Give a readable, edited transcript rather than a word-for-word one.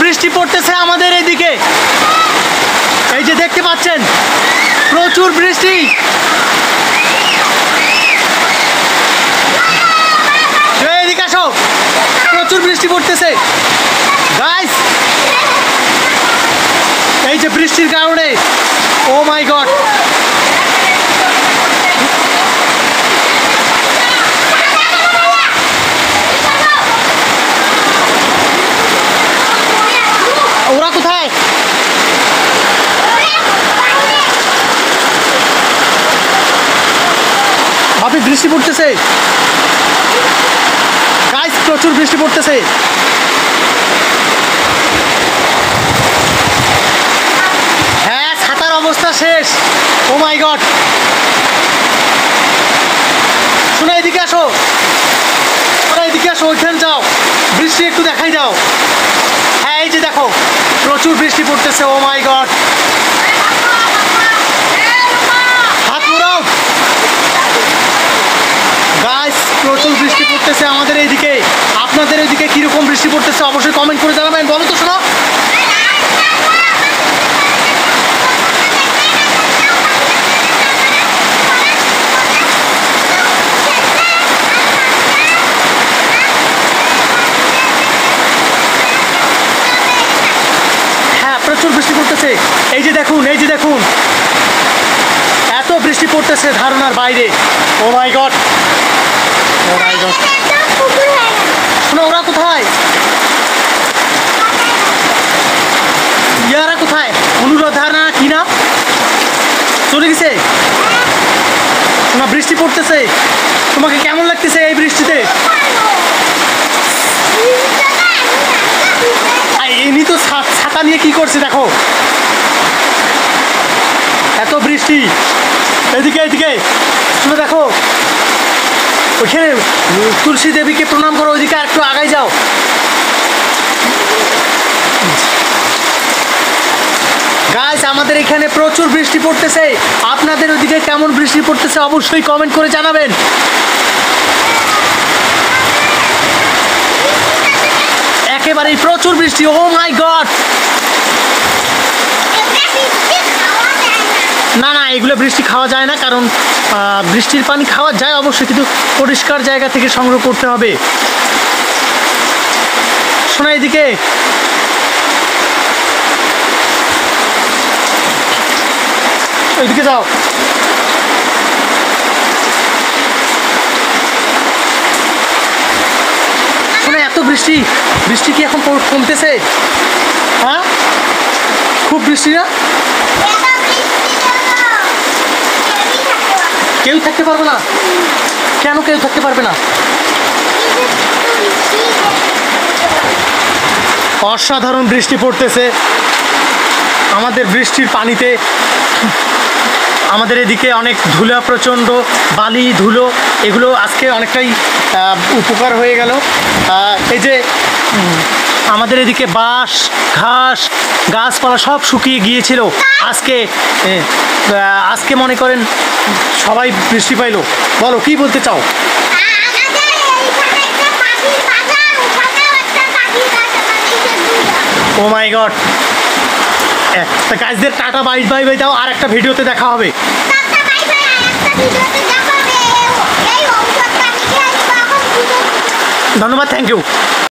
বৃষ্টি পড়তেছে আমাদের এদিকে, এই যে দেখতে পাচ্ছেন প্রচুর বৃষ্টি। এদিকে আসো, প্রচুর বৃষ্টি পড়তেছে গাইস, এই যে বৃষ্টির কারণে। ও মাই গড, ওরা কোথায়? ভাবি বৃষ্টি পড়তেছে গাইস, প্রচুর বৃষ্টি পড়তেছে। হ্যাঁ, ছাতার অবস্থা শেষ। ও মাই গড, শোনো এদিকে আসো, ওরা এদিকে আসো, ওইখানে যাও, বৃষ্টি একটু দেখাই দাও। হ্যাঁ এই যে দেখো, প্রচুর বৃষ্টি পড়তেছে। ও মাই গড, হাত মোড়াও গাইস, প্রচুর বৃষ্টি পড়তেছে আমাদের এইদিকে। আপনাদের এইদিকে কিরকম বৃষ্টি পড়তেছে অবশ্যই কমেন্ট করে জানাবেন। বলো তো শোনো। প্রচুর বৃষ্টি পড়তেছে, এই যে দেখুন, এই যে দেখুন, এত বৃষ্টি পড়তেছে ধারণার বাইরে। ও my god, O my god, শোনো ওরা কোথায়? ইয়ারা কোথায়? অনুরাধা না কি না, চলে গেছে? শোনা বৃষ্টি পড়তেছে, তোমাকে কেমন লাগতেছে এই বৃষ্টিতে? এমনি তো ছাতা নিয়ে কি করছে দেখো, এত বৃষ্টি। এদিকে এদিকে শুনে দেখো, ওইখানে তুলসী দেবীকে প্রণাম করো, ওইদিকে একটু আগাই যাও। গাইস আমাদের এখানে প্রচুর বৃষ্টি পড়তেছে, আপনাদের ওইদিকে কেমন বৃষ্টি পড়তেছে অবশ্যই কমেন্ট করে জানাবেন। একেবারেই প্রচুর বৃষ্টি। ও মাই গড, না না এগুলো বৃষ্টি খাওয়া যায় না, কারণ বৃষ্টির পানি খাওয়া যায় অবশ্যই, কিন্তু পরিষ্কার জায়গা থেকে সংগ্রহ করতে হবে। শোনা এদিকে, ওইদিকে যাও। শোনা এত বৃষ্টি, বৃষ্টি কি এখন কমতেছে? হ্যাঁ খুব বৃষ্টি না? কেউ থাকতে পারবে না? কেন কেউ থাকতে পারবে না? অসাধারণ বৃষ্টি পড়তেছে আমাদের বৃষ্টির পানিতে। আমাদের এদিকে অনেক ধুলা, প্রচণ্ড বালি ধুলো, এগুলো আজকে অনেকটাই উপকার হয়ে গেল। এই যে আমাদের এদিকে বাঁশ, ঘাস, গাছপালা সব শুকিয়ে গিয়েছিল। আজকে মনে করেন সবাই বৃষ্টি পাইলো। বলো কি বলতে চাও? ও মাই গড, গাছদের টাটা বাই বাই বাই দাও, আর একটা ভিডিওতে দেখা হবে। ধন্যবাদ, থ্যাংক ইউ।